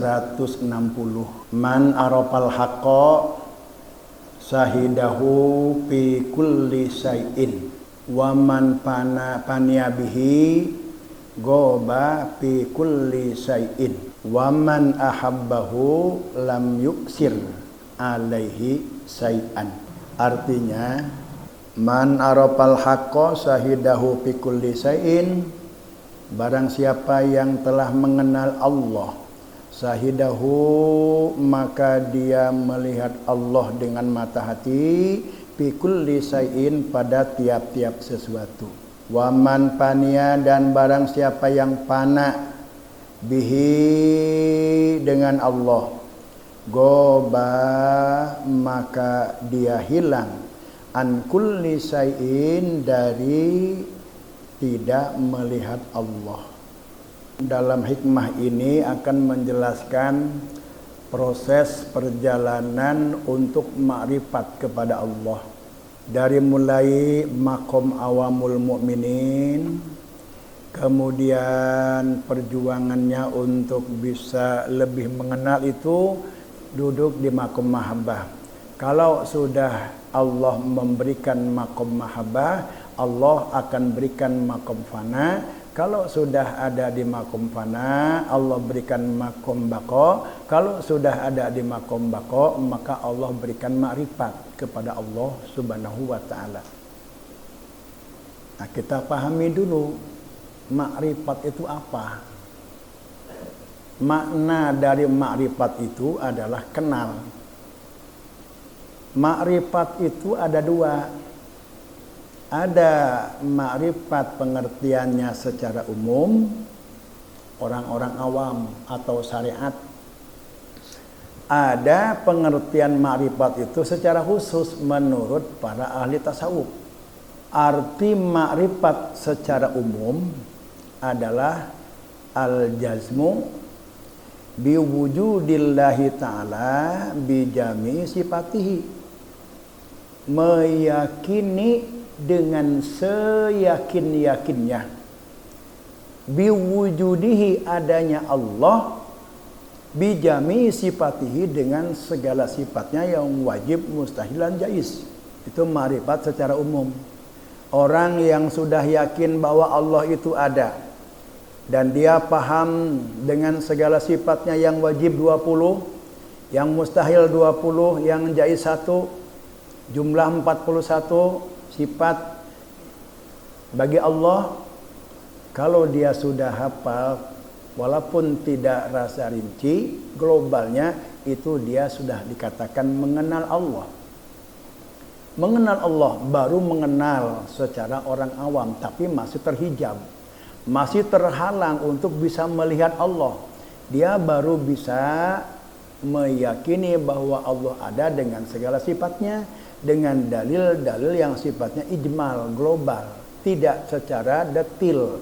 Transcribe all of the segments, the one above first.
160. Man arafal haqqa sahidahu fi kulli syai'in wa man paniya bihi goba fi kulli syai'in wa man ahabbahu lam yuksir alaihi syai'an. Artinya man arafal haqqa sahidahu fi kulli syai'in, barang siapa yang telah mengenal Allah, sahidahu maka dia melihat Allah dengan mata hati, fi kulli syai'in pada tiap-tiap sesuatu. Wa man paniya, dan barang siapa yang pana bihi dengan Allah, goba maka dia hilang an kulli syai'in dari tidak melihat Allah. Dalam hikmah ini akan menjelaskan proses perjalanan untuk makrifat kepada Allah. Dari mulai maqam awamul mukminin, kemudian perjuangannya untuk bisa lebih mengenal itu duduk di maqam mahabbah. Kalau sudah Allah memberikan maqam mahabbah, Allah akan berikan maqam fana. Kalau sudah ada di maqam fana, Allah berikan maqam baqa. Kalau sudah ada di maqam baqa, maka Allah berikan makrifat kepada Allah Subhanahu wa taala. Nah, kita pahami dulu makrifat itu apa? Makna dari makrifat itu adalah kenal. Makrifat itu ada dua. Ada makrifat pengertiannya secara umum, orang-orang awam atau syariat. Ada pengertian makrifat itu secara khusus menurut para ahli tasawuf. Arti makrifat secara umum adalah al-jazmu biwujudillahi ta'ala bijami sifatihi, meyakini dengan seyakin-yakinnya biwujudihi adanya Allah, bijami sifatihi dengan segala sifatnya yang wajib, mustahil, dan jaiz. Itu makrifat secara umum. Orang yang sudah yakin bahwa Allah itu ada dan dia paham dengan segala sifatnya yang wajib 20, yang mustahil 20, yang jaiz 1, jumlah 41 sifat bagi Allah. Kalau dia sudah hafal, walaupun tidak rasa rinci, globalnya itu dia sudah dikatakan mengenal Allah. Mengenal Allah baru mengenal secara orang awam, tapi masih terhijab, masih terhalang untuk bisa melihat Allah. Dia baru bisa meyakini bahwa Allah ada dengan segala sifatnya, dengan dalil-dalil yang sifatnya ijmal, global, tidak secara detil,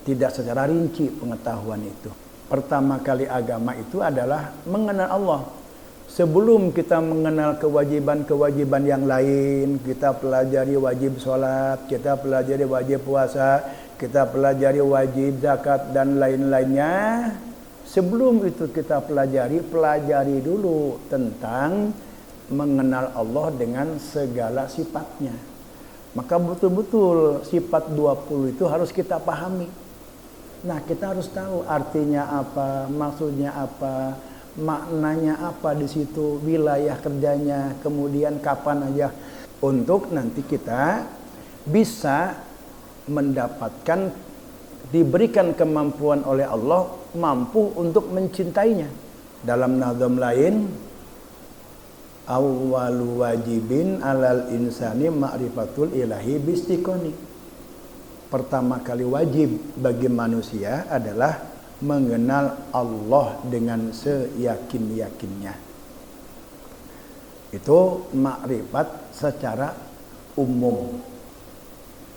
tidak secara rinci pengetahuan itu. Pertama kali agama itu adalah mengenal Allah. Sebelum kita mengenal kewajiban-kewajiban yang lain, kita pelajari wajib sholat, kita pelajari wajib puasa, kita pelajari wajib zakat dan lain-lainnya. Sebelum itu kita pelajari dulu tentang mengenal Allah dengan segala sifatnya. Maka betul-betul sifat 20 itu harus kita pahami. Nah, kita harus tahu artinya apa, maksudnya apa, maknanya apa di situ, wilayah kerjanya, kemudian kapan aja, untuk nanti kita bisa mendapatkan, diberikan kemampuan oleh Allah, mampu untuk mencintainya. Dalam nazam lain, awwalu wajibin alal insani ma'rifatul ilahi bistiqoni. Pertama kali wajib bagi manusia adalah mengenal Allah dengan seyakin-yakinnya. Itu makrifat secara umum.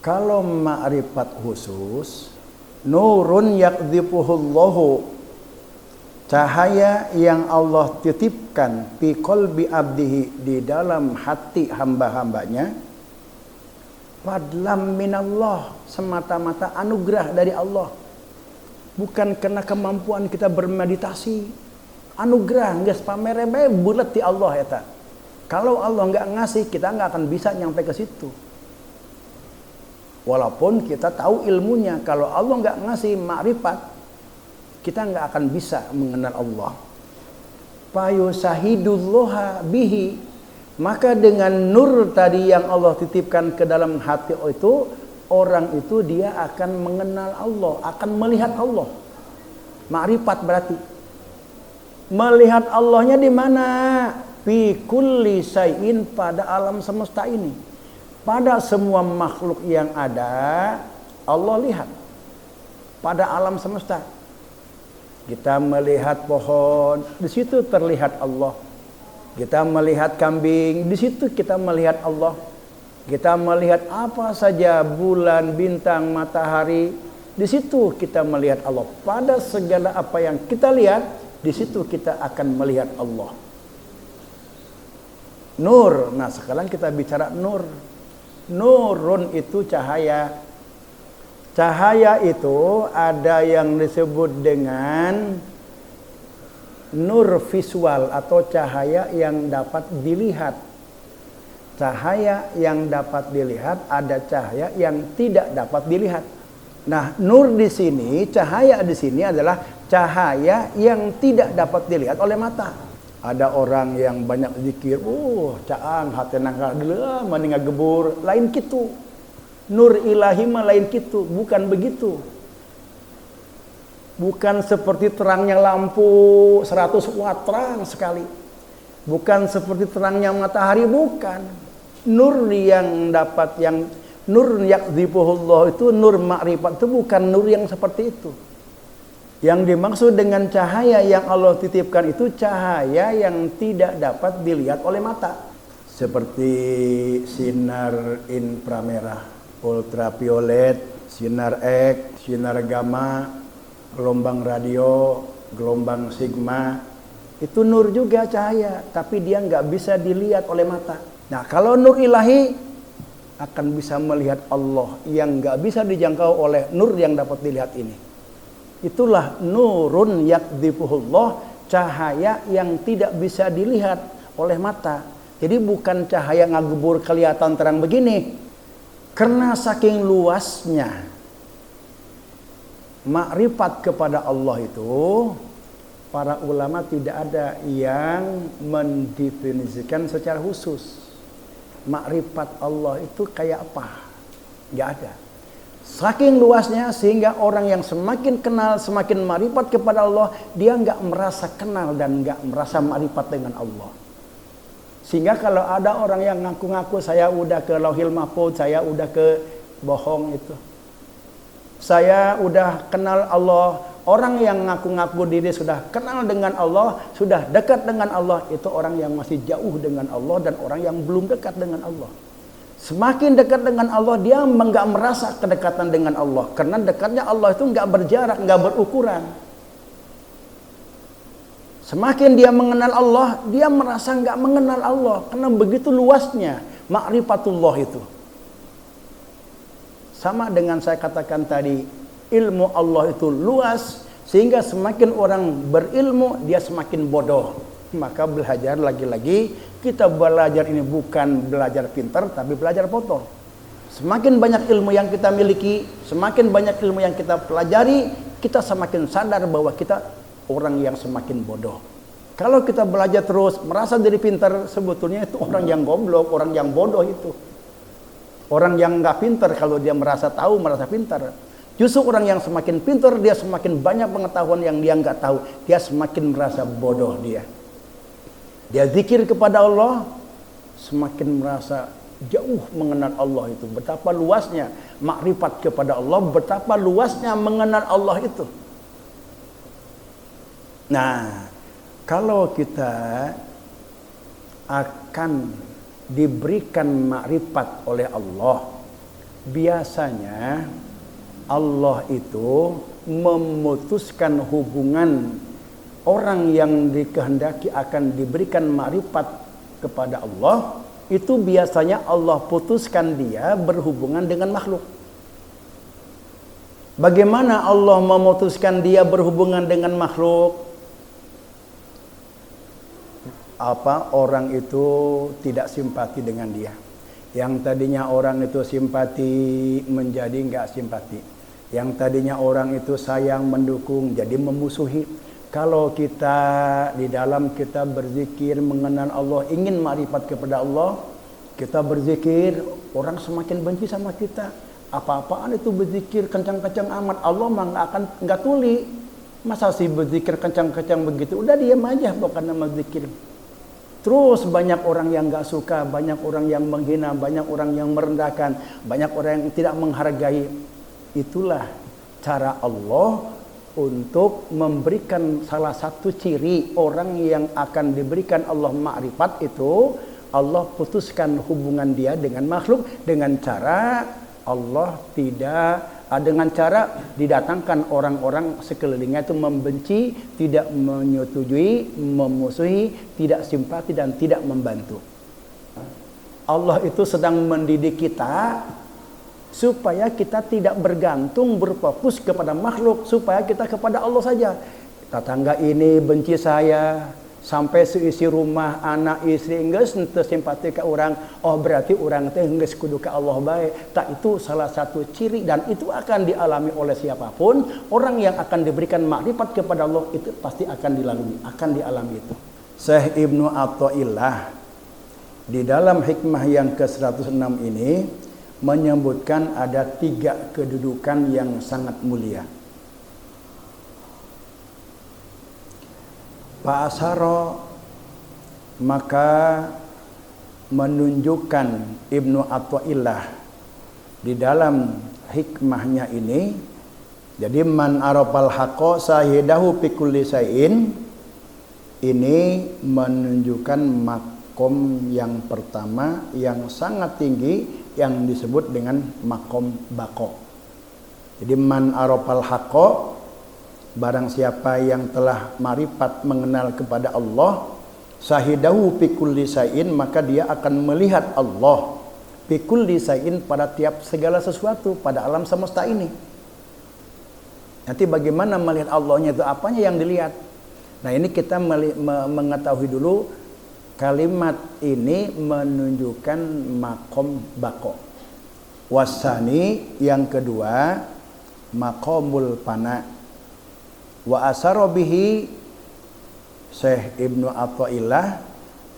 Kalau makrifat khusus, nurun yakdzifuhullahu, cahaya yang Allah titipkan fi qalbi abdihi, di dalam hati hamba-hambanya, fadlam minallah, semata-mata anugerah dari Allah. Bukan karena kemampuan kita bermeditasi, anugerah geus pamere bae bulet ti Allah eta. Kalau Allah nggak ngasih, kita nggak akan bisa nyampe ke situ. Walaupun kita tahu ilmunya, kalau Allah nggak ngasih makrifat, kita nggak akan bisa mengenal Allah. Fayusahidulloha bihi, maka dengan nur tadi yang Allah titipkan ke dalam hati itu, orang itu dia akan mengenal Allah, akan melihat Allah. Makrifat berarti melihat Allahnya di mana? Fi kulli syai'in, pada alam semesta ini. Pada semua makhluk yang ada, Allah lihat. Pada alam semesta. Kita melihat pohon, di situ terlihat Allah. Kita melihat kambing, di situ kita melihat Allah. Kita melihat apa saja, bulan, bintang, matahari, di situ kita melihat Allah. Pada segala apa yang kita lihat, di situ kita akan melihat Allah. Nur. Nah, sekarang kita bicara nur. Nurun itu cahaya. Cahaya itu ada yang disebut dengan nur visual atau cahaya yang dapat dilihat. Cahaya yang dapat dilihat, ada cahaya yang tidak dapat dilihat. Nah, nur di sini, cahaya di sini adalah cahaya yang tidak dapat dilihat oleh mata. Ada orang yang banyak zikir, caang hati nangka dulu mending ngagebur, lain kitu. Nur ilahi mah lain kitu, bukan begitu. Bukan seperti terangnya lampu 100 watt terang sekali. Bukan seperti terangnya matahari, bukan. Nur yang dapat, yang nur yakdzifuhullah itu, nur makrifat itu bukan nur yang seperti itu. Yang dimaksud dengan cahaya yang Allah titipkan itu cahaya yang tidak dapat dilihat oleh mata. Seperti sinar inframerah, ultraviolet, sinar X, sinar gamma, gelombang radio, gelombang sigma. Itu nur juga cahaya, tapi dia nggak bisa dilihat oleh mata. Nah, kalau nur ilahi akan bisa melihat Allah yang nggak bisa dijangkau oleh nur yang dapat dilihat ini. Itulah nurun yakdzifuhullah, cahaya yang tidak bisa dilihat oleh mata. Jadi bukan cahaya ngagebur kelihatan terang begini. Karena saking luasnya makrifat kepada Allah itu, para ulama tidak ada yang mendefinisikan secara khusus. Makrifat Allah itu kayak apa? Nggak ada. Saking luasnya sehingga orang yang semakin kenal, semakin makrifat kepada Allah, dia nggak merasa kenal dan nggak merasa makrifat dengan Allah. Sehingga kalau ada orang yang ngaku-ngaku saya udah ke Lauhil Mahfuz, saya udah ke bohong itu. Saya udah kenal Allah. Orang yang ngaku-ngaku diri sudah kenal dengan Allah, sudah dekat dengan Allah, itu orang yang masih jauh dengan Allah dan orang yang belum dekat dengan Allah. Semakin dekat dengan Allah, dia enggak merasa kedekatan dengan Allah. Karena dekatnya Allah itu enggak berjarak, enggak berukuran. Semakin dia mengenal Allah, dia merasa enggak mengenal Allah. Karena begitu luasnya makrifatullah itu. Sama dengan saya katakan tadi, ilmu Allah itu luas, sehingga semakin orang berilmu, dia semakin bodoh. Maka belajar lagi-lagi, kita belajar ini bukan belajar pintar, tapi belajar kotor. Semakin banyak ilmu yang kita miliki, semakin banyak ilmu yang kita pelajari, kita semakin sadar bahwa kita orang yang semakin bodoh. Kalau kita belajar terus, merasa diri pintar, sebetulnya itu orang yang goblok, orang yang bodoh itu. Orang yang nggak pintar kalau dia merasa tahu, merasa pintar. Justru orang yang semakin pintar, dia semakin banyak pengetahuan yang dia nggak tahu, dia semakin merasa bodoh dia. Dia zikir kepada Allah, semakin merasa jauh mengenal Allah itu. Betapa luasnya makrifat kepada Allah, betapa luasnya mengenal Allah itu. Nah, kalau kita akan diberikan makrifat oleh Allah, biasanya Allah itu memutuskan hubungan orang yang dikehendaki akan diberikan makrifat kepada Allah, itu biasanya Allah putuskan dia berhubungan dengan makhluk. Bagaimana Allah memutuskan dia berhubungan dengan makhluk? orang itu tidak simpati dengan dia. Yang tadinya orang itu simpati menjadi enggak simpati. Yang tadinya orang itu sayang mendukung jadi memusuhi. Kalau kita di dalam kita berzikir mengenal Allah, ingin makrifat kepada Allah, kita berzikir, orang semakin benci sama kita. Apa-apaan itu berzikir kencang-kencang amat, Allah mah enggak tuli. Masa sih berzikir kencang-kencang begitu? Udah diam aja bukan nama zikir. Terus banyak orang yang gak suka, banyak orang yang menghina, banyak orang yang merendahkan, banyak orang yang tidak menghargai. Itulah cara Allah untuk memberikan salah satu ciri orang yang akan diberikan Allah ma'rifat itu, Allah putuskan hubungan dia dengan makhluk dengan cara Allah tidak, dengan cara didatangkan orang-orang sekelilingnya itu membenci, tidak menyetujui, memusuhi, tidak simpati dan tidak membantu. Allah itu sedang mendidik kita supaya kita tidak bergantung, berfokus kepada makhluk, supaya kita kepada Allah saja. Tetangga ini benci saya, sampai seisi rumah anak istri geus teu simpati ka urang, oh berarti urang teh geus kudu ka Allah bae. Tak, itu salah satu ciri dan itu akan dialami oleh siapapun. Orang yang akan diberikan makrifat kepada Allah itu pasti akan dialami itu. Syekh Ibnu Athaillah di dalam hikmah yang ke-106 ini menyebutkan ada 3 kedudukan yang sangat mulia. Pak Asaro maka menunjukkan Ibnu Athaillah di dalam hikmahnya ini. Jadi man arafal haqqa sahidahu fi kulli syai'in, ini menunjukkan makom yang pertama yang sangat tinggi yang disebut dengan makom bako. Jadi man arafal haqqa, barang siapa yang telah marifat mengenal kepada Allah, sahidahu fi kulli syai'in, maka dia akan melihat Allah fi kulli syai'in, pada tiap segala sesuatu pada alam semesta ini. Nanti bagaimana melihat Allahnya itu, apanya yang dilihat? Nah, ini kita mengetahui dulu kalimat ini menunjukkan makom bako. Wasani, yang kedua, makomul fana. Wa asara bihi, Syekh Ibnu Athaillah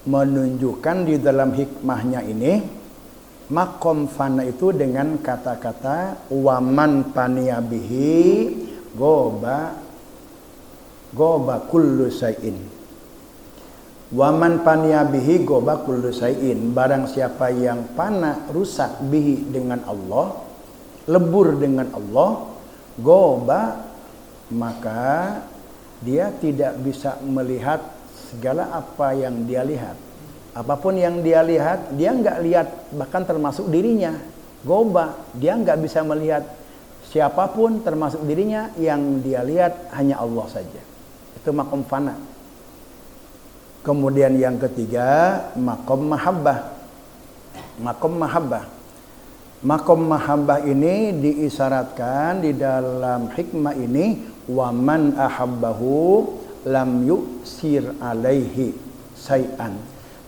menunjukkan di dalam hikmahnya ini makom fana itu dengan kata-kata waman paniya bihi goba kullu syai'in. Waman paniya bihi goba kullu syai'in, barang siapa yang fana, rusak, bihi dengan Allah, lebur dengan Allah, goba, maka dia tidak bisa melihat segala apa yang dia lihat. Apapun yang dia lihat, dia nggak lihat, bahkan termasuk dirinya. Goba, dia nggak bisa melihat siapapun termasuk dirinya, yang dia lihat hanya Allah saja. Itu makom fana. Kemudian yang ketiga, makom mahabbah. Makom mahabbah. Makom mahabbah ini diisyaratkan di dalam hikmah ini, waman ahabbahu lam yusir alaihi syai'an.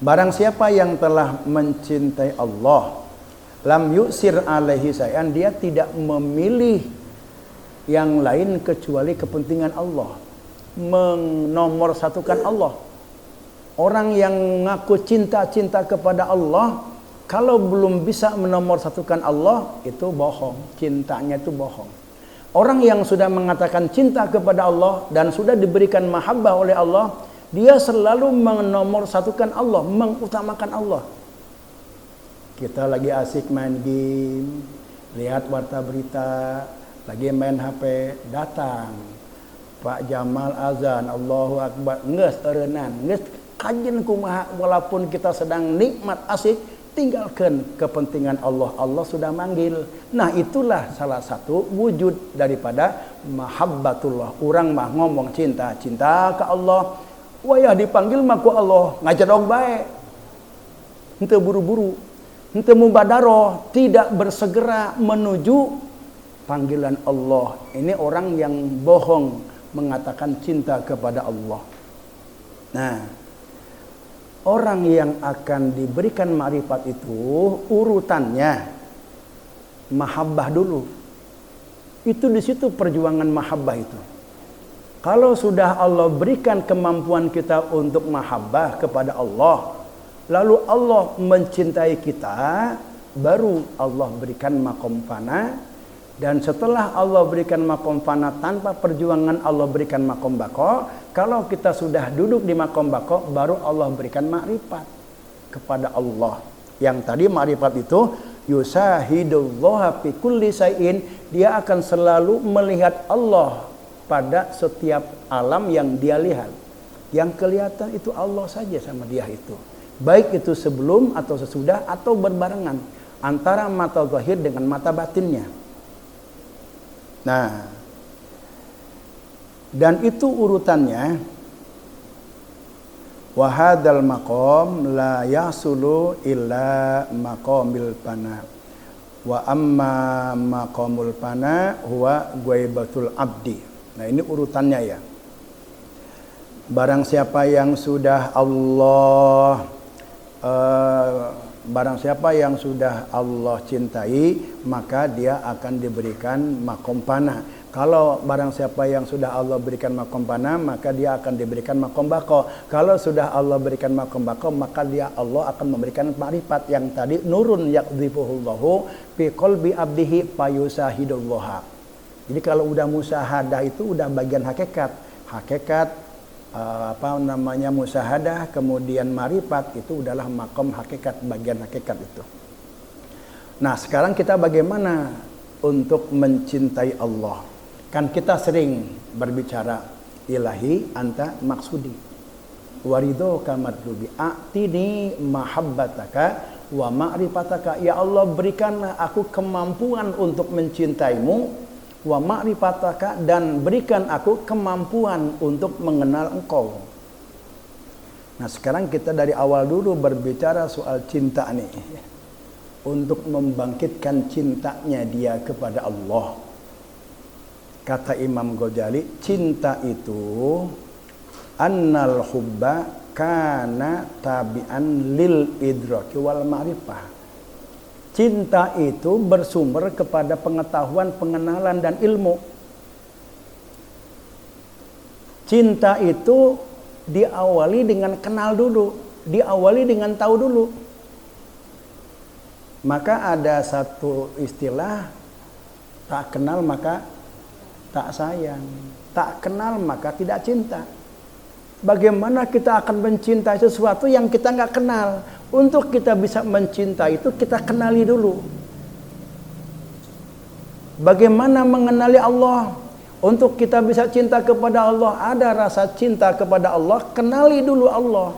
Barang siapa yang telah mencintai Allah, lam yusir alaihi syai'an, dia tidak memilih yang lain kecuali kepentingan Allah, menomorsatukan Allah. Orang yang ngaku cinta-cinta kepada Allah, kalau belum bisa menomorsatukan Allah, itu bohong, cintanya itu bohong. Orang yang sudah mengatakan cinta kepada Allah dan sudah diberikan mahabbah oleh Allah, dia selalu menomorsatukan Allah, mengutamakan Allah. Kita lagi asik main game, lihat warta berita, lagi main HP, datang Pak Jamal azan, Allahu Akbar, nges erenan, nges kajen kumaha, walaupun kita sedang nikmat asik, tinggalkan kepentingan Allah. Allah sudah manggil. Nah, itulah salah satu wujud daripada mahabbatullah. Orang mah ngomong cinta ke Allah, wayah dipanggil mah ku Allah, ngajadog bae. Henteu buru-buru, henteu mubadaroh, tidak bersegera menuju panggilan Allah. Ini orang yang bohong mengatakan cinta kepada Allah. Nah, orang yang akan diberikan ma'rifat itu urutannya mahabbah dulu. Itu di situ perjuangan mahabbah itu. Kalau sudah Allah berikan kemampuan kita untuk mahabbah kepada Allah, lalu Allah mencintai kita, baru Allah berikan makom fana. Dan setelah Allah berikan makom fana tanpa perjuangan Allah berikan makom bako. Kalau kita sudah duduk di makom bako, baru Allah berikan makrifat kepada Allah. Yang tadi makrifat itu yusahidullaha fi kulli syai'in, dia akan selalu melihat Allah pada setiap alam yang dia lihat. Yang kelihatan itu Allah saja sama dia itu. Baik itu sebelum atau sesudah atau berbarengan antara mata zahir dengan mata batinnya. Nah, dan itu urutannya, wa hadzal maqam la yasulu illa maqamil fana wa amma maqamul fana huwa ghaibatul abdi. Nah, ini urutannya ya. Barang siapa yang sudah Allah cintai, maka dia akan diberikan makom fana. Kalau barang siapa yang sudah Allah berikan makom fana, maka dia akan diberikan makom bako. Kalau sudah Allah berikan makom bako, maka Allah akan memberikan ma'rifat yang tadi nurun yaqdhifuhullahu fi qalbi abdihi fayusahidullah. Jadi kalau udah musyahadah itu udah bagian hakikat musyahadah, kemudian marifat, itu adalah makom hakikat, bagian hakikat itu. Nah, sekarang kita bagaimana untuk mencintai Allah? Kan kita sering berbicara ilahi anta maksudi warido kamadlubi a'tini mahabbataka wa ma'rifataka. Ya Allah, berikanlah aku kemampuan untuk mencintaimu, wa ma'rifataka, dan berikan aku kemampuan untuk mengenal engkau. Nah, sekarang kita dari awal dulu berbicara soal cinta nih, untuk membangkitkan cintanya dia kepada Allah. Kata Imam Ghazali, cinta itu annal hubba kana tabi'an lil idraki wal ma'rifah. Cinta itu bersumber kepada pengetahuan, pengenalan, dan ilmu. Cinta itu diawali dengan kenal dulu, diawali dengan tahu dulu. Maka ada satu istilah, tak kenal maka tak sayang, tak kenal maka tidak cinta. Bagaimana kita akan mencintai sesuatu yang kita nggak kenal? Untuk kita bisa mencintai itu kita kenali dulu. Bagaimana mengenali Allah? Untuk kita bisa cinta kepada Allah, ada rasa cinta kepada Allah, kenali dulu Allah.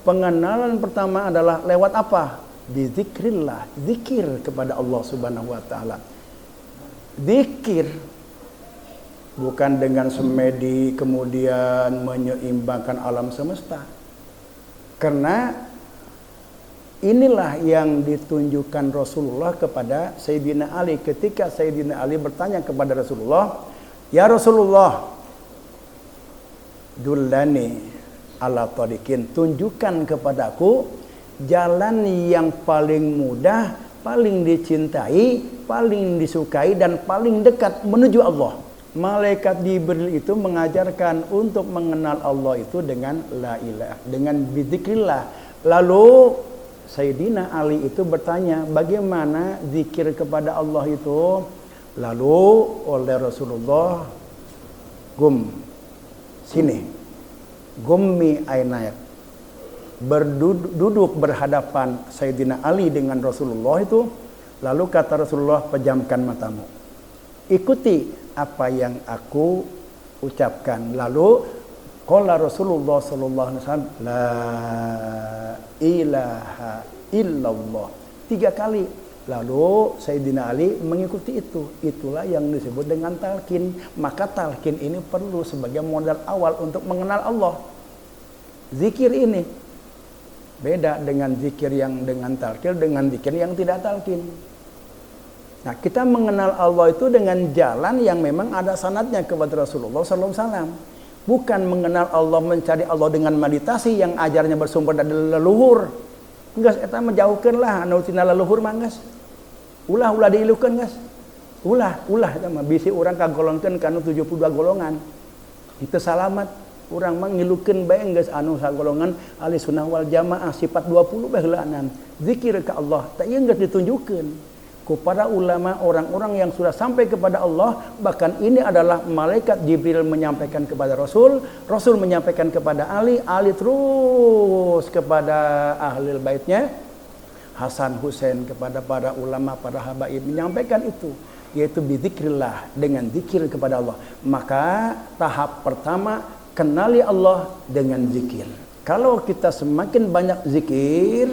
Pengenalan pertama adalah lewat apa? Bizikrillah, zikir kepada Allah Subhanahu wa taala. Zikir bukan dengan semedi kemudian menyeimbangkan alam semesta. Karena inilah yang ditunjukkan Rasulullah kepada Sayyidina Ali. Ketika Sayyidina Ali bertanya kepada Rasulullah, "Ya Rasulullah, dullani ala tariqin, tunjukkan kepadaku jalan yang paling mudah, paling dicintai, paling disukai, dan paling dekat menuju Allah." Malaikat Jibril itu mengajarkan untuk mengenal Allah itu dengan la ilaha, dengan bizikrillah. Lalu Sayyidina Ali itu bertanya, bagaimana zikir kepada Allah itu? Lalu oleh Rasulullah, gummi ainayak, berduduk berhadapan Sayyidina Ali dengan Rasulullah itu. Lalu kata Rasulullah, pejamkan matamu, ikuti apa yang aku ucapkan. Lalu qala Rasulullah sallallahu alaihi wasallam, la ilaha illallah, 3 kali. Lalu Sayyidina Ali mengikuti itu. Itulah yang disebut dengan talqin. Maka talqin ini perlu sebagai modal awal untuk mengenal Allah. Zikir ini beda dengan zikir yang dengan talqin, dengan zikir yang tidak talqin. Nah, kita mengenal Allah itu dengan jalan yang memang ada sanadnya kepada Rasulullah SAW. Bukan mengenal Allah, mencari Allah dengan meditasi yang ajarnya bersumber dari leluhur. Geus eta menjauhkeun lah anu tina leluhur mah geus. Ulah diilukeun geus. Ulah eta mah bisi urang kagolongkeun kana 72 golongan. Itu salamat. Urang mah ngilukeun bae geus anu sagolongan ahli sunnah wal jamaah sifat 20 bae heulaanan. Zikir ka Allah, teh ieu geus ditunjukkeun ku para ulama orang-orang yang sudah sampai kepada Allah. Bahkan ini adalah malaikat Jibril menyampaikan kepada Rasul, Rasul menyampaikan kepada Ali, Ali terus kepada ahli baitnya Hasan Husain, kepada para ulama, para habaib menyampaikan itu, yaitu bizikrillah, dengan zikir kepada Allah. Maka tahap pertama, kenali Allah dengan zikir. Kalau kita semakin banyak zikir,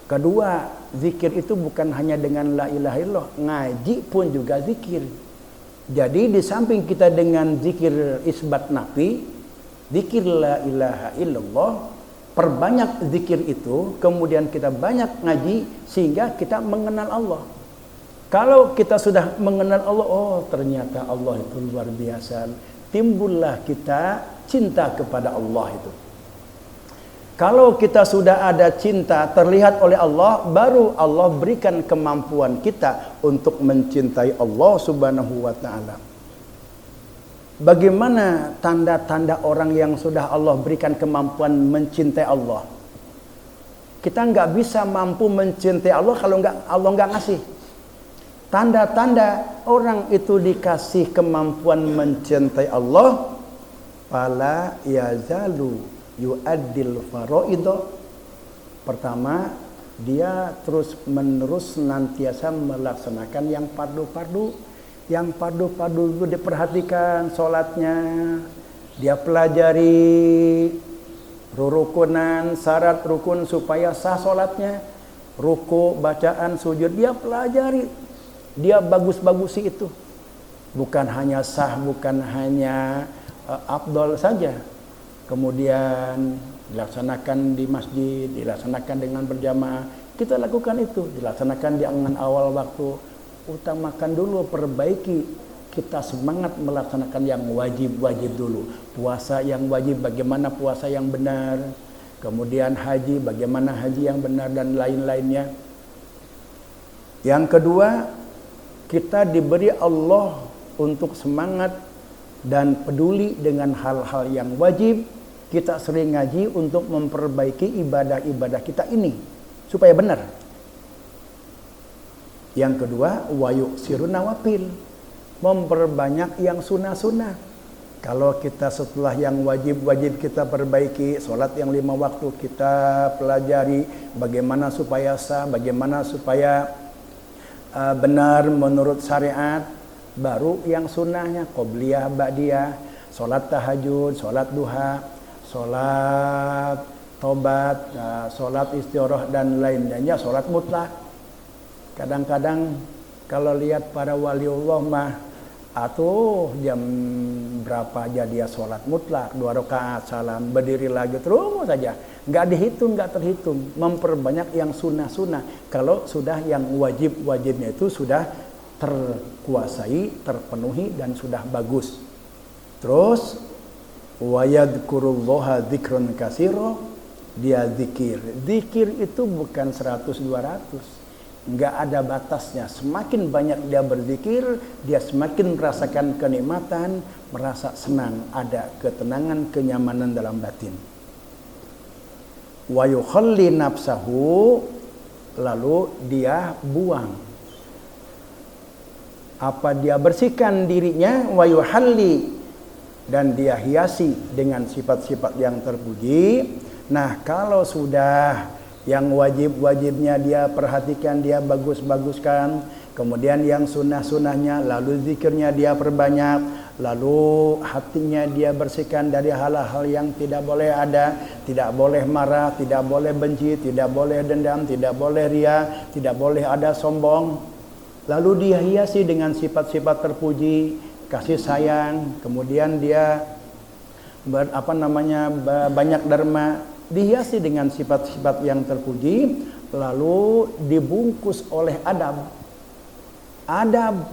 kedua, zikir itu bukan hanya dengan la ilaha illallah, ngaji pun juga zikir. Jadi di samping kita dengan zikir isbat nafi, zikir la ilaha illallah, perbanyak zikir itu, kemudian kita banyak ngaji sehingga kita mengenal Allah. Kalau kita sudah mengenal Allah, oh ternyata Allah itu luar biasa, timbullah kita cinta kepada Allah itu. Kalau kita sudah ada cinta terlihat oleh Allah, baru Allah berikan kemampuan kita untuk mencintai Allah Subhanahu wa ta'ala. Bagaimana tanda-tanda orang yang sudah Allah berikan kemampuan mencintai Allah? Kita nggak bisa mampu mencintai Allah kalau Allah nggak ngasih. Tanda-tanda orang itu dikasih kemampuan mencintai Allah, fala yazalu yu'addil faraidho. Pertama, dia terus menerus senantiasa melaksanakan yang fardu-fardu. Yang fardu-fardu itu diperhatikan sholatnya, dia pelajari rukunan, syarat rukun supaya sah sholatnya, ruku, bacaan, sujud, dia pelajari, dia bagus-bagusi itu. Bukan hanya sah, bukan hanya afdol saja. Kemudian dilaksanakan di masjid, dilaksanakan dengan berjamaah. Kita lakukan itu, dilaksanakan di angan awal waktu. Utamakan dulu, perbaiki. Kita semangat melaksanakan yang wajib-wajib dulu. Puasa yang wajib, bagaimana puasa yang benar. Kemudian haji, bagaimana haji yang benar dan lain-lainnya. Yang kedua, kita diberi Allah untuk semangat dan peduli dengan hal-hal yang wajib. Kita sering ngaji untuk memperbaiki ibadah-ibadah kita ini supaya benar. Yang kedua, wayuk sirun nawafil, memperbanyak yang sunnah-sunnah. Kalau kita setelah yang wajib-wajib kita perbaiki, sholat yang 5 waktu kita pelajari bagaimana supaya sah, bagaimana supaya benar menurut syariat. Baru yang sunnahnya, qobliyah, ba'diyah, sholat tahajud, sholat duha, sholat tobat, sholat istirah dan lainnya, sholat mutlak. Kadang-kadang kalau lihat para waliullah mah, atuh jam berapa aja dia sholat mutlak, 2 rakaat salam, berdiri lagi terus saja, nggak dihitung, nggak terhitung. Memperbanyak yang sunnah-sunnah. Kalau sudah yang wajib-wajibnya itu sudah terkuasai, terpenuhi dan sudah bagus. Terus wayadkurullaha dzikran katsira, dia zikir. Zikir itu bukan 100-200. Enggak ada batasnya. Semakin banyak dia berzikir, dia semakin merasakan kenikmatan, merasa senang, ada ketenangan, kenyamanan dalam batin. Wa yukhalli nafsahu, lalu dia buang. Apa dia bersihkan dirinya, wa yuhalli, dan dia hiasi dengan sifat-sifat yang terpuji. Nah, kalau sudah yang wajib-wajibnya dia perhatikan, dia bagus-baguskan, kemudian yang sunnah-sunnahnya, lalu zikirnya dia perbanyak, lalu hatinya dia bersihkan dari hal-hal yang tidak boleh ada, tidak boleh marah, tidak boleh benci, tidak boleh dendam, tidak boleh ria, tidak boleh ada sombong. Lalu dia hiasi dengan sifat-sifat terpuji, kasih sayang, kemudian dia banyak dharma, dihiasi dengan sifat-sifat yang terpuji, lalu dibungkus oleh adab. Adab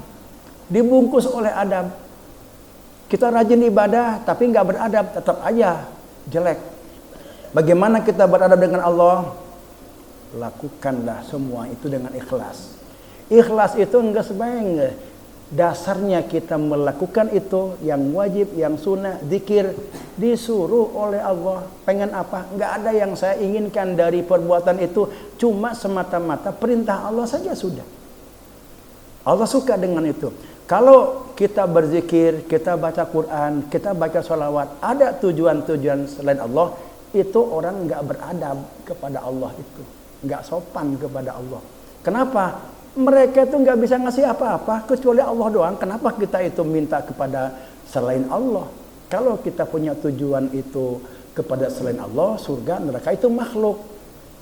dibungkus oleh adab. Kita rajin ibadah tapi nggak beradab, tetap aja jelek. Bagaimana kita beradab dengan Allah? Lakukanlah semua itu dengan ikhlas. Ikhlas itu enggak sebaik. Dasarnya kita melakukan itu yang wajib, yang sunnah, zikir disuruh oleh Allah. Pengen apa? Enggak ada yang saya inginkan dari perbuatan itu, cuma semata-mata perintah Allah saja sudah. Allah suka dengan itu. Kalau kita berzikir, kita baca Quran, kita baca sholawat, ada tujuan-tujuan selain Allah, itu orang enggak beradab kepada Allah itu. Enggak sopan kepada Allah. Kenapa? Mereka itu nggak bisa ngasih apa-apa kecuali Allah doang. Kenapa kita itu minta kepada selain Allah? Kalau kita punya tujuan itu kepada selain Allah, surga, neraka itu makhluk.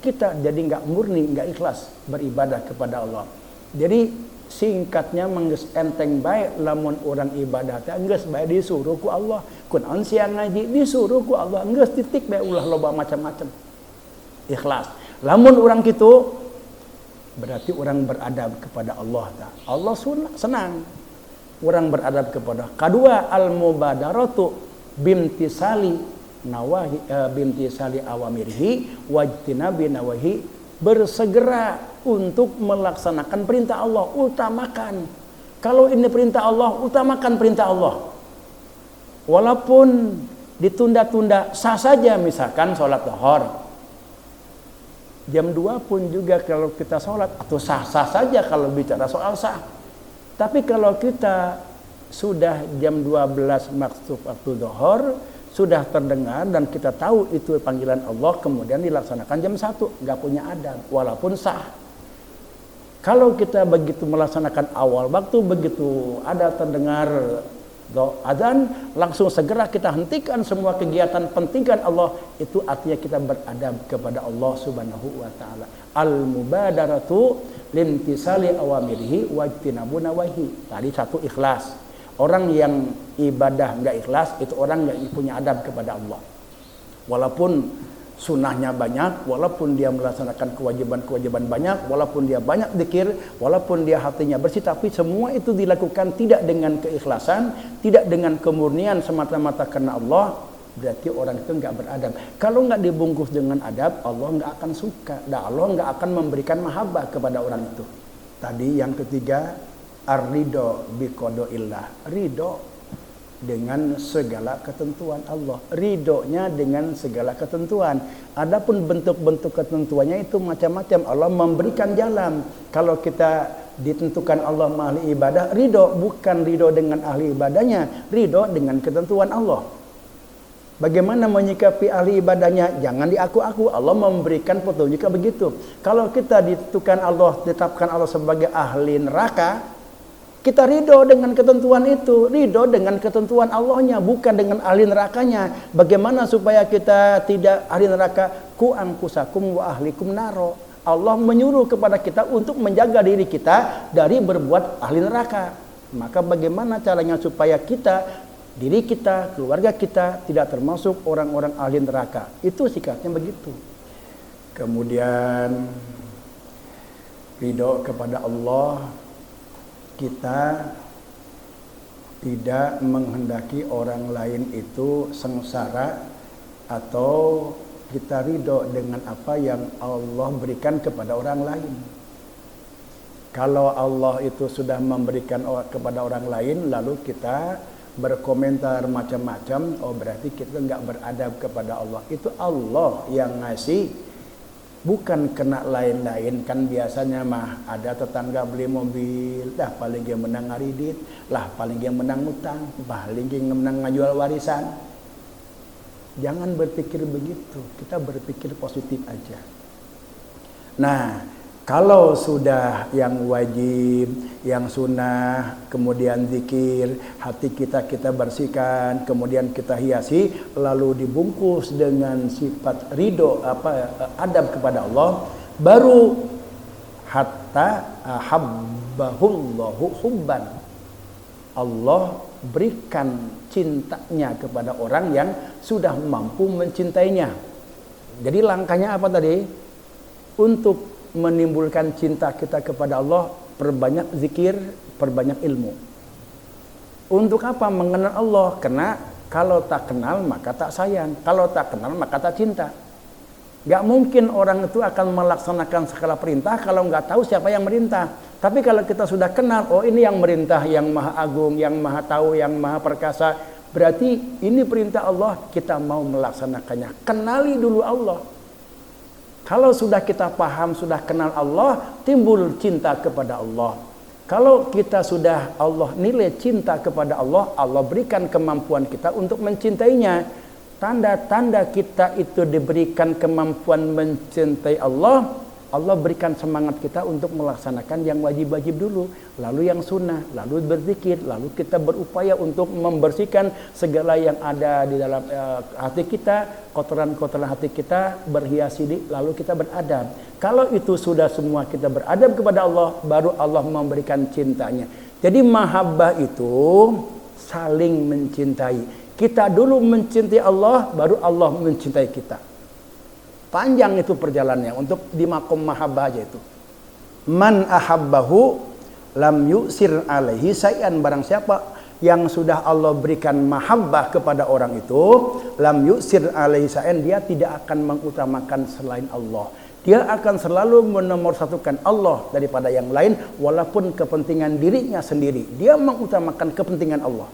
Kita jadi nggak murni, nggak ikhlas beribadah kepada Allah. Jadi singkatnya menggeus enteng baik lamun orang ibadah teh geus bae disuruh ku Allah. Kun siang ngaji disuruh ku Allah, geus titik bae ulah loba macam-macam. Ikhlas. Lamun orang kitu berarti orang beradab kepada Allah. Allah senang orang beradab kepada. Kedua, al-mubadaratu bimtisali nawahi bimtisali awamirhi wajtinabi nawahi, bersegera untuk melaksanakan perintah Allah, utamakan. Kalau ini perintah Allah, utamakan perintah Allah. Walaupun ditunda-tunda, sah saja, misalkan sholat zuhur. Jam 2 pun juga kalau kita sholat, atau sah-sah saja kalau bicara soal sah. Tapi kalau kita sudah jam 12 maksud waktu zuhur, sudah terdengar dan kita tahu itu panggilan Allah, kemudian dilaksanakan jam 1, nggak punya adab, walaupun sah. Kalau kita begitu melaksanakan awal waktu, begitu ada terdengar adzan, langsung segera kita hentikan semua kegiatan, pentingkan Allah, itu artinya kita beradab kepada Allah Subhanahu wa taala. Al-mubadaratu limtisali awamirihi wajtinabu nawahi. Tadi satu, ikhlas. Orang yang ibadah enggak ikhlas, itu orang enggak punya adab kepada Allah. Walaupun sunnahnya banyak, walaupun dia melaksanakan kewajiban-kewajiban banyak, walaupun dia banyak zikir, walaupun dia hatinya bersih, tapi semua itu dilakukan tidak dengan keikhlasan, tidak dengan kemurnian semata-mata karena Allah, berarti orang itu enggak beradab. Kalau enggak dibungkus dengan adab, Allah enggak akan suka, dan Allah enggak akan memberikan mahabbah kepada orang itu. Tadi yang ketiga, ar-ridho biqadaillah, ridho dengan segala ketentuan Allah, ridhonya dengan segala ketentuan. Adapun bentuk-bentuk ketentuannya itu macam-macam. Allah memberikan jalan. Kalau kita ditentukan Allah ahli ibadah, ridho, bukan ridho dengan ahli ibadahnya, ridho dengan ketentuan Allah. Bagaimana menyikapi ahli ibadahnya? Jangan diaku-aku. Allah memberikan petunjuk begitu. Kalau kita ditentukan Allah, ditetapkan Allah sebagai ahli neraka, kita ridho dengan ketentuan itu, ridho dengan ketentuan Allahnya, bukan dengan ahli nerakanya. Bagaimana supaya kita tidak ahli neraka? Ku angkusakum wa ahlikum naro. Allah menyuruh kepada kita untuk menjaga diri kita dari berbuat ahli neraka. Maka bagaimana caranya supaya kita, diri kita, keluarga kita tidak termasuk orang-orang ahli neraka? Itu sikapnya begitu. Kemudian ridho kepada Allah, kita tidak menghendaki orang lain itu sengsara, atau kita ridho dengan apa yang Allah berikan kepada orang lain. Kalau Allah itu sudah memberikan kepada orang lain, lalu kita berkomentar macam-macam, oh berarti kita nggak beradab kepada Allah. Itu Allah yang ngasih, bukan kena lain-lain. Kan biasanya mah ada tetangga beli mobil, dah paling dia menang ngaridit, lah paling dia menang utang, paling dia menang ngajual warisan. Jangan berpikir begitu, kita berpikir positif aja. Nah, kalau sudah yang wajib, yang sunnah, kemudian zikir, hati kita bersihkan, kemudian kita hiasi, lalu dibungkus dengan sifat ridho, adab kepada Allah, baru hatta ahabbahullahu hubban. Allah berikan cintanya kepada orang yang sudah mampu mencintainya. Jadi langkahnya apa tadi? Untuk menimbulkan cinta kita kepada Allah, perbanyak zikir, perbanyak ilmu. Untuk apa mengenal Allah? Karena kalau tak kenal maka tak sayang, kalau tak kenal maka tak cinta. Gak mungkin orang itu akan melaksanakan segala perintah kalau nggak tahu siapa yang merintah. Tapi kalau kita sudah kenal, oh ini yang merintah, yang maha agung, yang maha tahu, yang maha perkasa, berarti ini perintah Allah, kita mau melaksanakannya. Kenali dulu Allah. Kalau sudah kita paham, sudah kenal Allah, timbul cinta kepada Allah. Kalau kita sudah Allah nilai cinta kepada Allah, Allah berikan kemampuan kita untuk mencintainya. Tanda-tanda kita itu diberikan kemampuan mencintai Allah, Allah berikan semangat kita untuk melaksanakan yang wajib-wajib dulu, lalu yang sunnah, lalu berzikir, lalu kita berupaya untuk membersihkan segala yang ada di dalam hati kita, kotoran-kotoran hati kita, berhiasi, lalu kita beradab. Kalau itu sudah semua kita beradab kepada Allah, baru Allah memberikan cintanya. Jadi mahabbah itu saling mencintai. Kita dulu mencintai Allah, baru Allah mencintai kita. Panjang itu perjalanannya untuk di makom mahabbah aja itu. Man ahabbahu lam yusir alaihi sayan, barang siapa yang sudah Allah berikan mahabbah kepada orang itu, lam yusir alaihi sayan, dia tidak akan mengutamakan selain Allah. Dia akan selalu menomorsatukan Allah daripada yang lain, walaupun kepentingan dirinya sendiri. Dia mengutamakan kepentingan Allah.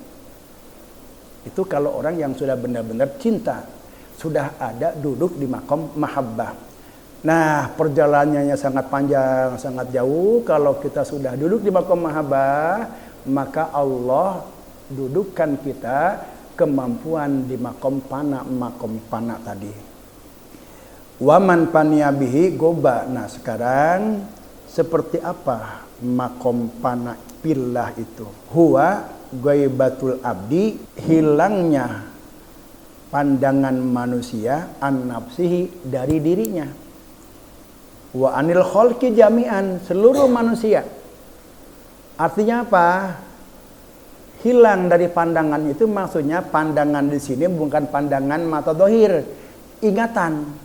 Itu kalau orang yang sudah benar-benar cinta, sudah ada duduk di makom mahabbah. Nah, perjalanannya sangat panjang, sangat jauh. Kalau kita sudah duduk di makom mahabbah, maka Allah dudukkan kita kemampuan di makom pana tadi. Waman paniabihi goba. Nah, sekarang seperti apa makom pana pillah itu? Huwa ghaibatul abdi, hilangnya pandangan manusia an nafsihi, dari dirinya. Wa anil khalqi jami'an, seluruh manusia. Artinya apa? Hilang dari pandangan itu maksudnya pandangan di sini bukan pandangan mata dohir, ingatan.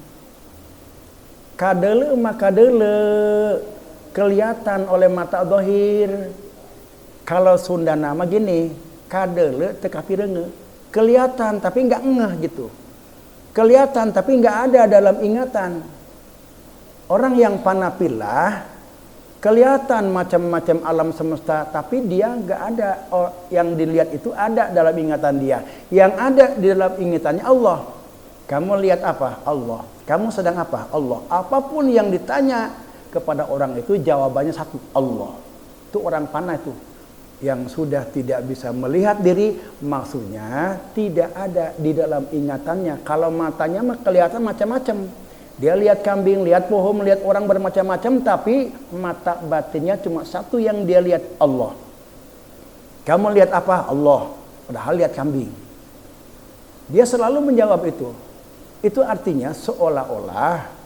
Kadele makadele, kelihatan oleh mata dohir. Kalau Sunda nama gini, kadele tekapi renge, kelihatan tapi nggak ngeh gitu, kelihatan tapi nggak ada dalam ingatan. Orang yang panapilah kelihatan macam-macam alam semesta, tapi dia nggak ada. Yang dilihat itu ada dalam ingatan dia. Yang ada di dalam ingatannya Allah. Kamu lihat apa? Allah. Kamu sedang apa? Allah. Apapun yang ditanya kepada orang itu jawabannya satu, Allah. Itu orang panah itu, yang sudah tidak bisa melihat diri, maksudnya tidak ada di dalam ingatannya. Kalau matanya mah kelihatan macam-macam. Dia lihat kambing, lihat pohon, lihat orang bermacam-macam, tapi mata batinnya cuma satu yang dia lihat, Allah. Kamu lihat apa? Allah. Padahal lihat kambing. Dia selalu menjawab itu. Itu artinya seolah-olah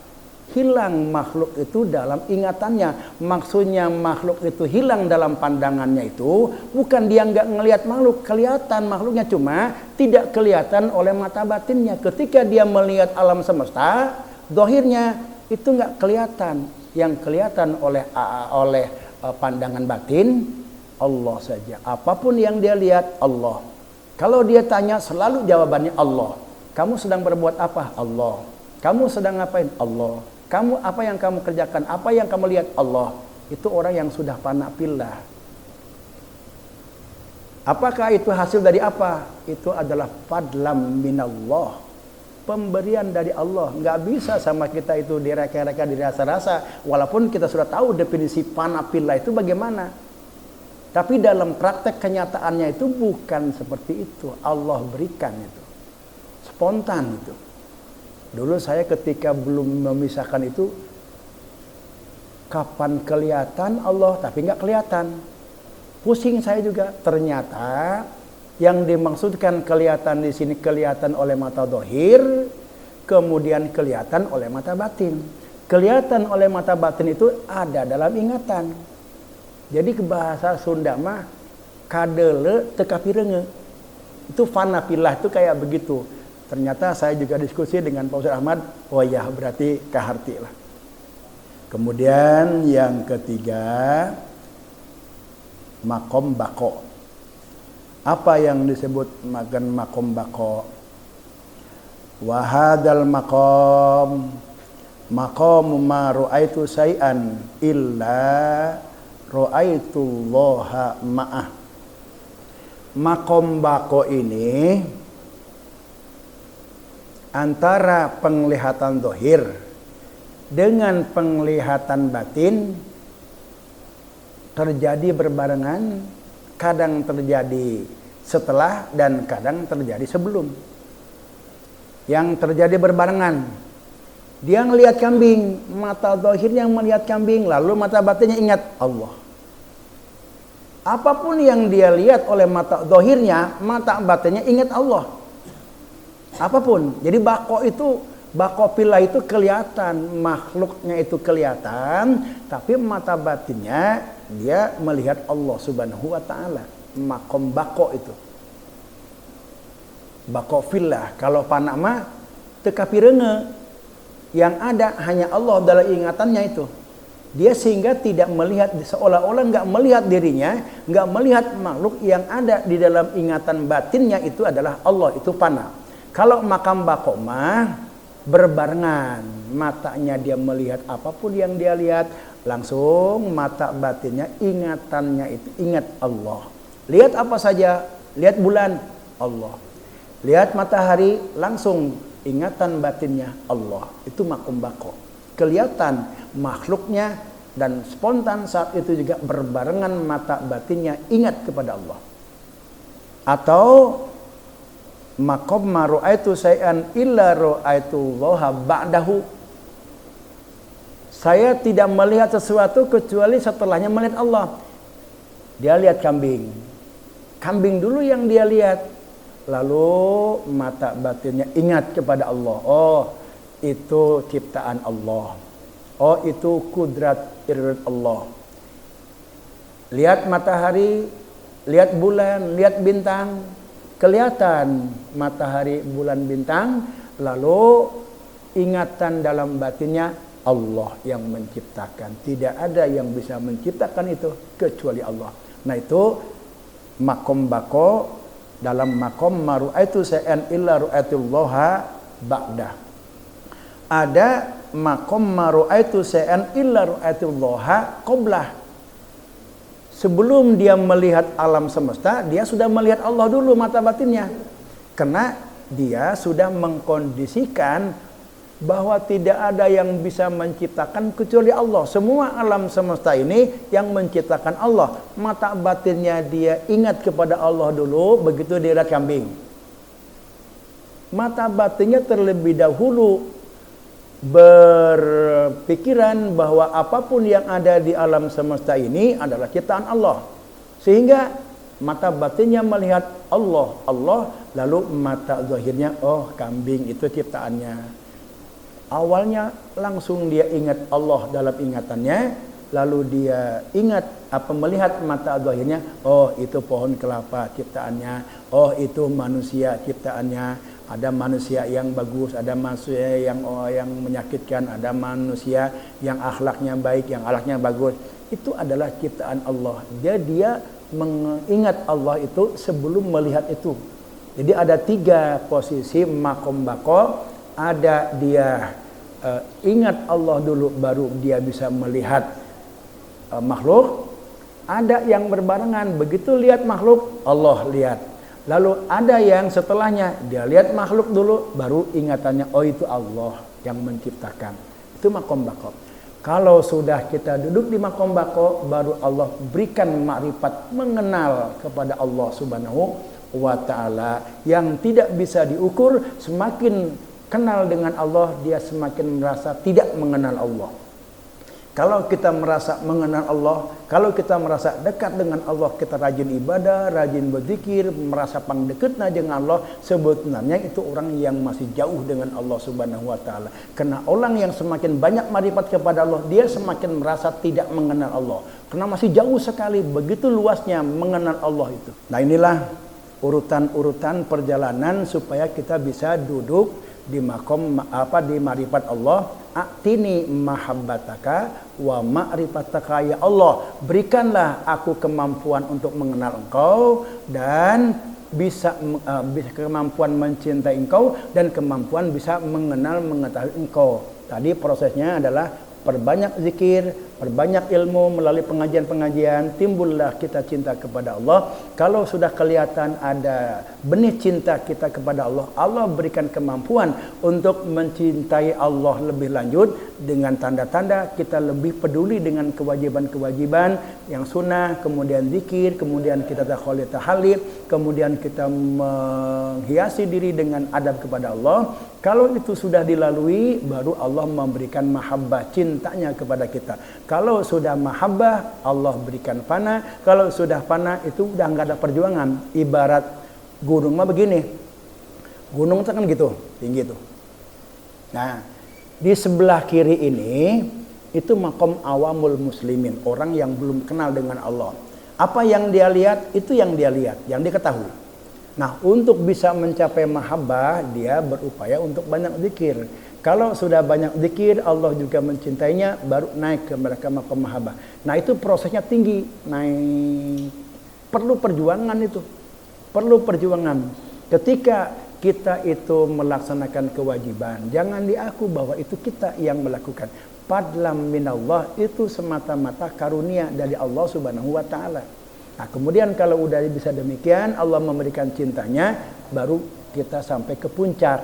hilang makhluk itu dalam ingatannya. Maksudnya makhluk itu hilang dalam pandangannya itu bukan dia nggak ngelihat makhluk, kelihatan makhluknya, cuma tidak kelihatan oleh mata batinnya. Ketika dia melihat alam semesta, dohirnya itu nggak kelihatan. Yang kelihatan oleh pandangan batin Allah saja. Apapun yang dia lihat, Allah. Kalau dia tanya, selalu jawabannya Allah. Kamu sedang berbuat apa? Allah. Kamu sedang ngapain? Allah. Kamu apa yang kamu kerjakan? Apa yang kamu lihat? Allah. Itu orang yang sudah fana fillah. Apakah itu hasil dari apa? Itu adalah fadlam minallah. Pemberian dari Allah. Nggak bisa sama kita itu direka-reka, dirasa-rasa. Walaupun kita sudah tahu definisi fana fillah itu bagaimana. Tapi dalam praktek kenyataannya itu bukan seperti itu. Allah berikan itu. Spontan itu. Dulu saya ketika belum memisahkan itu, kapan kelihatan Allah tapi nggak kelihatan. Pusing saya juga. Ternyata yang dimaksudkan kelihatan di sini kelihatan oleh mata dohir, kemudian kelihatan oleh mata batin. Kelihatan oleh mata batin itu ada dalam ingatan. Jadi ke bahasa Sunda mah kadele tekapi renge. Itu fana fillah itu kayak begitu. Ternyata saya juga diskusi dengan Pak Ustaz Ahmad. Oh ya, berarti kaharti lah. Kemudian yang ketiga, makom bako. Apa yang disebut makan makom bako? Wahadal makom ma ru'aitu say'an illa ru'aitullaha ma'ah. Makom bako ini antara penglihatan zahir dengan penglihatan batin terjadi berbarengan, kadang terjadi setelah dan kadang terjadi sebelum. Yang terjadi berbarengan, dia ngelihat kambing, mata zahirnya melihat kambing, lalu mata batinnya ingat Allah. Apapun yang dia lihat oleh mata zahirnya, mata batinnya ingat Allah. Apapun. Jadi bako pila itu kelihatan, makhluknya itu kelihatan, tapi mata batinnya dia melihat Allah Subhanahu wa taala. Makom bako itu. Bako filah. Kalau panama teka pirenge. Yang ada hanya Allah dalam ingatannya itu. Dia sehingga tidak melihat, seolah-olah nggak melihat dirinya, nggak melihat makhluk yang ada di dalam ingatan batinnya itu adalah Allah, itu pana. Kalau makam bako mah berbarengan, matanya dia melihat apapun yang dia lihat, langsung mata batinnya ingatannya itu ingat Allah. Lihat apa saja, lihat bulan, Allah. Lihat matahari, langsung ingatan batinnya Allah. Itu makom bako. Kelihatan makhluknya dan spontan saat itu juga berbarengan mata batinnya ingat kepada Allah. Atau makom ma ru'aitu say'an illa ru'aitullaha ba'dahu. Saya tidak melihat sesuatu kecuali setelahnya melihat Allah. Dia lihat kambing. Kambing dulu yang dia lihat. Lalu mata batinnya ingat kepada Allah. Oh, itu ciptaan Allah. Oh, itu kudrat irat Allah. Lihat matahari, lihat bulan, lihat bintang. Kelihatan matahari, bulan, bintang. Lalu ingatan dalam batinnya Allah yang menciptakan. Tidak ada yang bisa menciptakan itu kecuali Allah. Nah, itu makom bako dalam makom maru'aitu say'an illa ru'aitullaha ba'dah. Ada makom maru'aitu say'an illa ru'aitullaha qablah. Sebelum dia melihat alam semesta, dia sudah melihat Allah dulu mata batinnya. Karena dia sudah mengkondisikan bahwa tidak ada yang bisa menciptakan kecuali Allah. Semua alam semesta ini yang menciptakan Allah. Mata batinnya dia ingat kepada Allah dulu, begitu dia lihat kambing. Mata batinnya terlebih dahulu berpikiran bahwa apapun yang ada di alam semesta ini adalah ciptaan Allah. Sehingga mata batinnya melihat Allah, lalu mata zahirnya, oh kambing itu ciptaannya. Awalnya langsung dia ingat Allah dalam ingatannya, lalu dia ingat melihat mata zahirnya, oh itu pohon kelapa ciptaannya, oh itu manusia ciptaannya. Ada manusia yang bagus, ada manusia yang menyakitkan, ada manusia yang akhlaknya baik, yang akhlaknya bagus. Itu adalah ciptaan Allah. Dia mengingat Allah itu sebelum melihat itu. Jadi ada 3 posisi makom bako. Ada dia ingat Allah dulu baru dia bisa melihat makhluk. Ada yang berbarengan, begitu lihat makhluk Allah lihat. Lalu ada yang setelahnya dia lihat makhluk dulu baru ingatannya, oh itu Allah yang menciptakan. Itu makom bako. Kalau sudah kita duduk di makom bako, baru Allah berikan makrifat mengenal kepada Allah Subhanahu wa ta'ala yang tidak bisa diukur. Semakin kenal dengan Allah, dia semakin merasa tidak mengenal Allah. Kalau kita merasa mengenal Allah, kalau kita merasa dekat dengan Allah, kita rajin ibadah, rajin berzikir, merasa pangdeketna dengan Allah, sebenarnya itu orang yang masih jauh dengan Allah Subhanahu wa taala. Karena orang yang semakin banyak marifat kepada Allah, dia semakin merasa tidak mengenal Allah. Karena masih jauh sekali, begitu luasnya mengenal Allah itu. Nah, inilah urutan-urutan perjalanan supaya kita bisa duduk di makom di marifat Allah, atini mahabbataka wa ma'rifataka, ya Allah, berikanlah aku kemampuan untuk mengenal Engkau dan bisa kemampuan mencintai Engkau dan kemampuan bisa mengetahui Engkau. Tadi prosesnya adalah perbanyak zikir, perbanyak ilmu, melalui pengajian-pengajian timbullah kita cinta kepada Allah. Kalau sudah kelihatan ada benih cinta kita kepada Allah, Allah berikan kemampuan untuk mencintai Allah lebih lanjut dengan tanda-tanda kita lebih peduli dengan kewajiban-kewajiban yang sunnah, kemudian zikir, kemudian kita tahalli, kemudian kita menghiasi diri dengan adab kepada Allah. Kalau itu sudah dilalui, baru Allah memberikan mahabbah, cintanya kepada kita. Kalau sudah mahabbah, Allah berikan fana. Kalau sudah fana, itu udah nggak ada perjuangan. Ibarat gunung mah begini. Gunung itu kan gitu, tinggi tuh. Nah, di sebelah kiri ini, itu makom awamul muslimin. Orang yang belum kenal dengan Allah. Apa yang dia lihat, itu yang dia lihat, yang dia ketahui. Nah, untuk bisa mencapai mahabbah, dia berupaya untuk banyak zikir. Kalau sudah banyak zikir, Allah juga mencintainya, baru naik ke mereka makom mahabbah. Nah, itu prosesnya tinggi, naik. Perlu perjuangan itu. Perlu perjuangan. Ketika kita itu melaksanakan kewajiban, jangan diaku bahwa itu kita yang melakukan. Fadlam minallah, itu semata-mata karunia dari Allah Subhanahu wa taala. Nah, kemudian kalau udah bisa demikian, Allah memberikan cintanya, baru kita sampai ke puncak.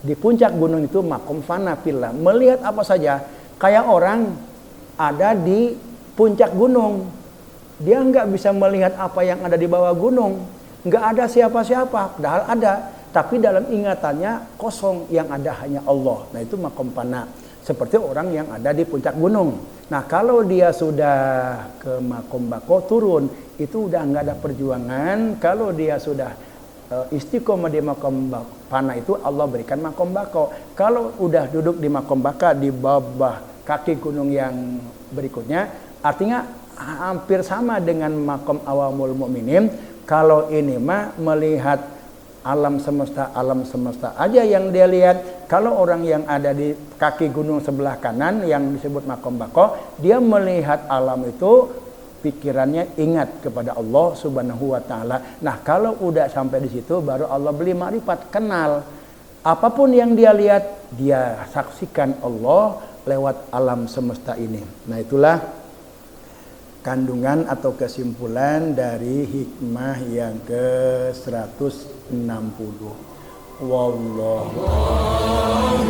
Di puncak gunung itu makom fana fillah. Melihat apa saja, kayak orang ada di puncak gunung. Dia nggak bisa melihat apa yang ada di bawah gunung. Nggak ada siapa-siapa, padahal ada. Tapi dalam ingatannya kosong, yang ada hanya Allah. Nah, itu makom fana. Seperti orang yang ada di puncak gunung. Nah, kalau dia sudah ke makom bako turun, itu udah nggak ada perjuangan. Kalau dia sudah istiqomah di makom fana, itu Allah berikan makom bako. Kalau udah duduk di makom baka di bawah kaki gunung yang berikutnya, artinya hampir sama dengan makom awamul mukminin. Kalau ini mah melihat alam semesta aja yang dia lihat. Kalau orang yang ada di kaki gunung sebelah kanan yang disebut makom bako, dia melihat alam itu, pikirannya ingat kepada Allah Subhanahu wa taala. Nah, kalau udah sampai di situ, baru Allah beri makrifat, kenal. Apapun yang dia lihat, dia saksikan Allah lewat alam semesta ini. Nah, itulah kandungan atau kesimpulan dari hikmah yang ke-160. Wallahu a'lam.